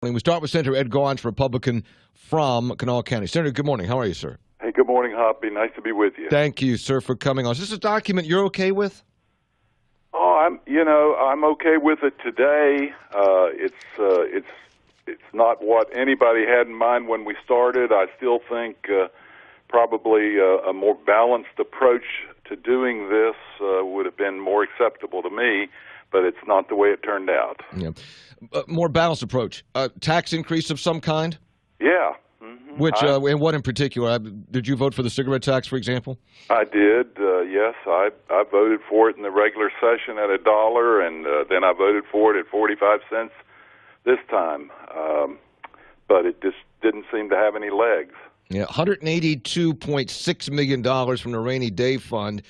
We start with Senator Ed Gaunch, Republican from Kanawha County. Senator, good morning. How are you, sir? Hey, good morning, Hoppy. Nice to be with you. Thank you, sir, for coming on. Is this a document you're okay with? Oh, I'm okay with it today. It's not what anybody had in mind when we started. I still think probably a more balanced approach to doing this would have been more acceptable to me, but it's not the way it turned out. Yeah. More balanced approach. Tax increase of some kind? Yeah. Mm-hmm. Which, and what in particular? Did you vote for the cigarette tax, for example? I did, yes. I voted for it in the regular session at $1, and then I voted for it at 45 cents this time. But it just didn't seem to have any legs. Yeah, $182.6 million from the Rainy Day Fund.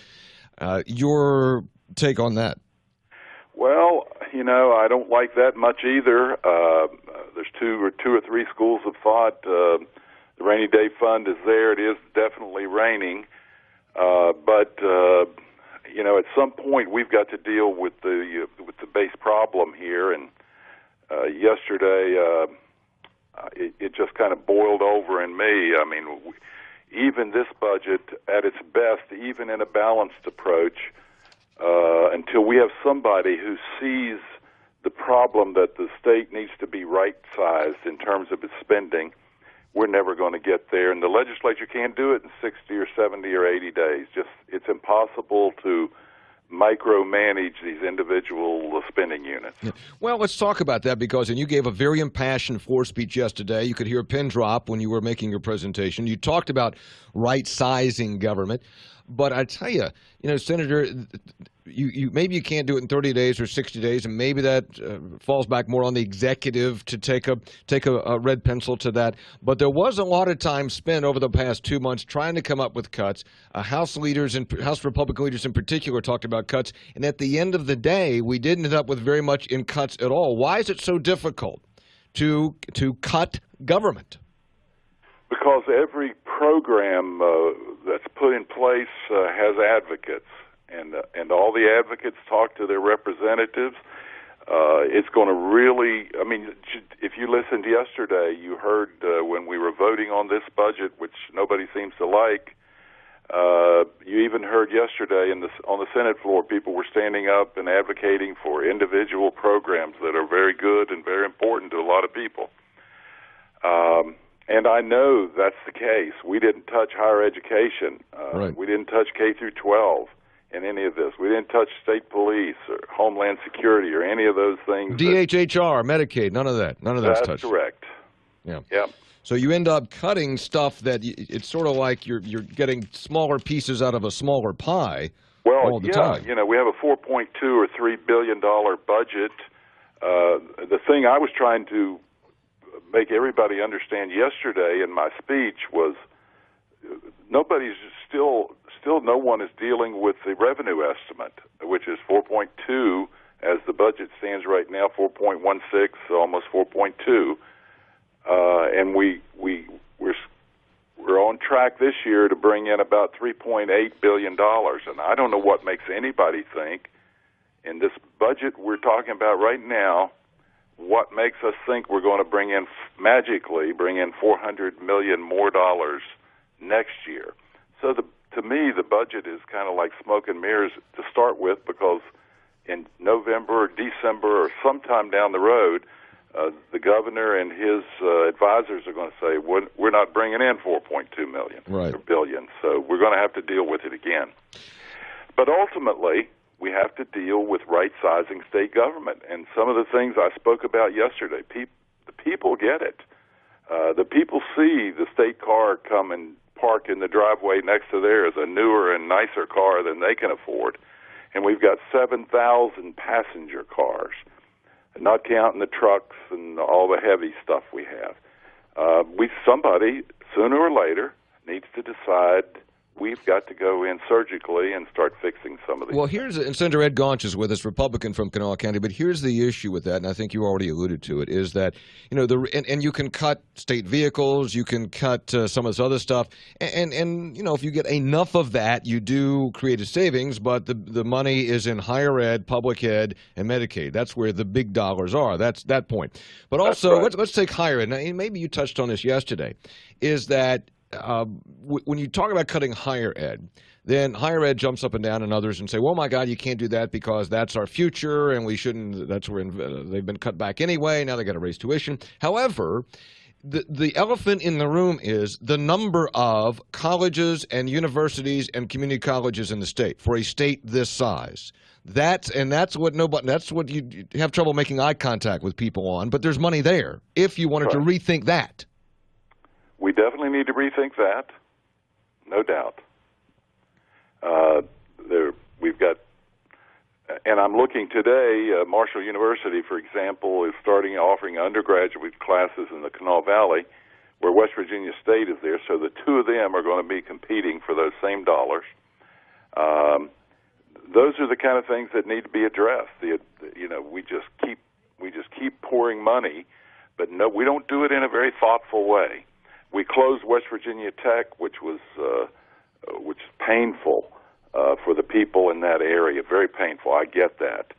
Your take on that? Well, I don't like that much either. There's two or three schools of thought. The Rainy Day Fund is there. It is definitely raining. But at some point we've got to deal with the base problem here. And yesterday, it just kind of boiled over in me. I mean, even this budget, at its best, even in a balanced approach, until we have somebody who sees the problem that the state needs to be right-sized in terms of its spending, we're never going to get there. And the legislature can't do it in 60 or 70 or 80 days. It's impossible to micromanage these individual spending units. Yeah. Well, let's talk about that because, and you gave a very impassioned floor speech yesterday. You could hear a pin drop when you were making your presentation. You talked about right-sizing government. But I tell you, Senator, you maybe you can't do it in 30 days or 60 days, and maybe that falls back more on the executive to take a red pencil to that. But there was a lot of time spent over the past 2 months trying to come up with cuts. House Republican leaders in particular talked about cuts, and at the end of the day, we didn't end up with very much in cuts at all. Why is it so difficult to cut government? Because every program that's put in place has advocates, and all the advocates talk to their representatives. It's going to really, if you listened yesterday, you heard when we were voting on this budget, which nobody seems to like, you even heard yesterday on the Senate floor, people were standing up and advocating for individual programs that are very good and very important to a lot of people. And I know that's the case. We didn't touch higher education. Right. We didn't touch K through 12 in any of this. We didn't touch state police or Homeland Security or any of those things. DHHR, Medicaid, none of that. None of that's touched. That's correct. Yeah. Yeah. So you end up cutting stuff that it's sort of like you're getting smaller pieces out of a smaller pie all the time. We have a $4.2 or $3 billion budget. The thing I was trying to make everybody understand yesterday in my speech was nobody's still no one is dealing with the revenue estimate, which is 4.2 as the budget stands right now, 4.16, almost 4.2, and we're on track this year to bring in about $3.8 billion, and I don't know what makes anybody think in this budget we're talking about right now. What makes us think we're going to magically bring in $400 million more dollars next year? So to me, the budget is kind of like smoke and mirrors to start with, because in November or December or sometime down the road, the governor and his advisors are going to say, we're not bringing in $4.2 million or billion, so we're going to have to deal with it again. But ultimately, we have to deal with right-sizing state government. And some of the things I spoke about yesterday, the people get it. The people see the state car come and park in the driveway next to theirs, a newer and nicer car than they can afford. And we've got 7,000 passenger cars, not counting the trucks and all the heavy stuff we have. Somebody, sooner or later, needs to decide we've got to go in surgically and start fixing some of these. Well, and Senator Ed Gaunch is with us, Republican from Kanawha County, but here's the issue with that, and I think you already alluded to it, is that, and you can cut state vehicles, you can cut some of this other stuff, and if you get enough of that, you do create a savings, but the money is in higher ed, public ed, and Medicaid. That's where the big dollars are. That's that point. But also, right. let's take higher ed. Now, maybe you touched on this yesterday, is that when you talk about cutting higher ed, then higher ed jumps up and down and others and say, well, my God, you can't do that because that's our future and we shouldn't, that's where they've been cut back anyway. Now they got to raise tuition. However, the elephant in the room is the number of colleges and universities and community colleges in the state for a state this size. That's what you have trouble making eye contact with people on, but there's money there if you wanted to rethink that. We definitely need to rethink that, no doubt. We've got, and I'm looking today, Marshall University, for example, is offering undergraduate classes in the Kanawha Valley, where West Virginia State is there, so the two of them are going to be competing for those same dollars. Those are the kind of things that need to be addressed. We just keep pouring money, but no, we don't do it in a very thoughtful way. We closed West Virginia Tech, which is painful for the people in that area. Very painful. I get that.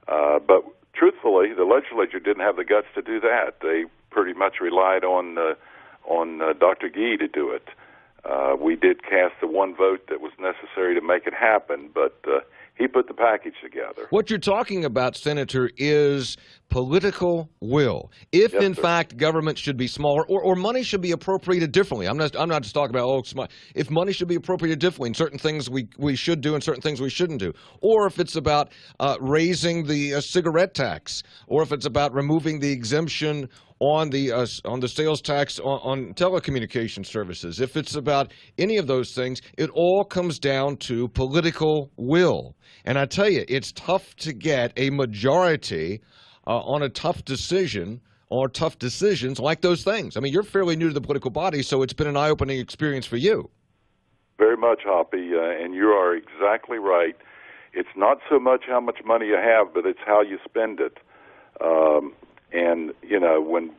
But truthfully, the legislature didn't have the guts to do that. They pretty much relied on Dr. Gee to do it. We did cast the one vote that was necessary to make it happen, but he put the package together. What you're talking about, Senator, is political will. If, yes, in fact, government should be smaller or money should be appropriated differently. I'm not just talking about, if money should be appropriated differently and certain things we should do and certain things we shouldn't do. Or if it's about raising the cigarette tax, or if it's about removing the exemption on the sales tax on telecommunication services. If it's about any of those things, it all comes down to political will. And I tell you, it's tough to get a majority on a tough decision or tough decisions like those things. I mean, you're fairly new to the political body, so it's been an eye-opening experience for you. Very much, Hoppy, and you are exactly right. It's not so much how much money you have, but it's how you spend it. And,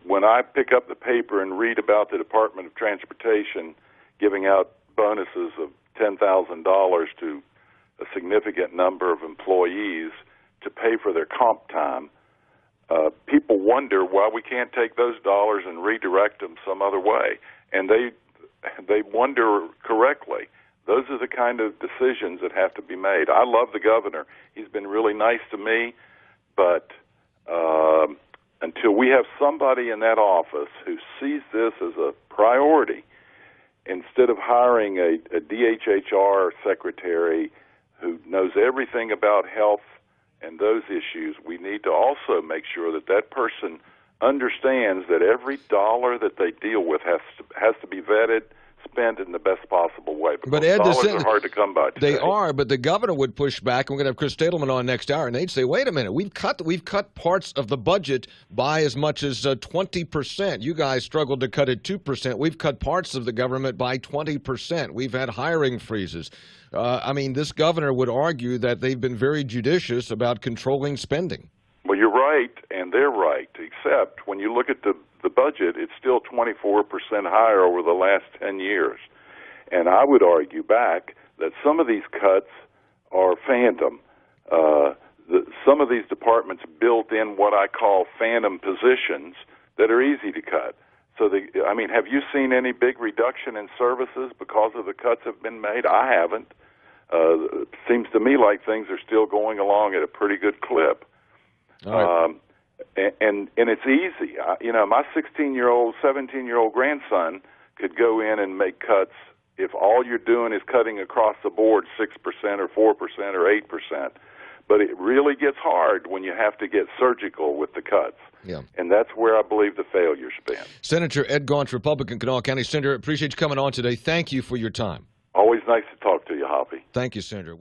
when I pick up the paper and read about the Department of Transportation giving out bonuses of $10,000 to a significant number of employees to pay for their comp time, people wonder why we can't take those dollars and redirect them some other way. And they wonder correctly. Those are the kind of decisions that have to be made. I love the governor. He's been really nice to me, but until we have somebody in that office who sees this as a priority, instead of hiring a DHHR secretary who knows everything about health and those issues, we need to also make sure that that person understands that every dollar that they deal with has to be vetted, spent in the best possible way. Because Ed, dollars are hard to come by today. They are, but the governor would push back. We're going to have Chris Stadelman on next hour, and they'd say, wait a minute, we've cut parts of the budget by as much as 20%. You guys struggled to cut it 2%. We've cut parts of the government by 20%. We've had hiring freezes. This governor would argue that they've been very judicious about controlling spending. Well, you're right, and they're right, except when you look at the budget, it's still 24% higher over the last 10 years. And I would argue back that some of these cuts are phantom. Some of these departments built in what I call phantom positions that are easy to cut. So, have you seen any big reduction in services because of the cuts have been made? I haven't. It seems to me like things are still going along at a pretty good clip. All right. And it's easy. My 16-year-old, 17-year-old grandson could go in and make cuts if all you're doing is cutting across the board 6% or 4% or 8%. But it really gets hard when you have to get surgical with the cuts. Yeah. And that's where I believe the failure's been. Senator Ed Gaunch, Republican, Kanawha County. Senator, appreciate you coming on today. Thank you for your time. Always nice to talk to you, Hoppy. Thank you, Senator.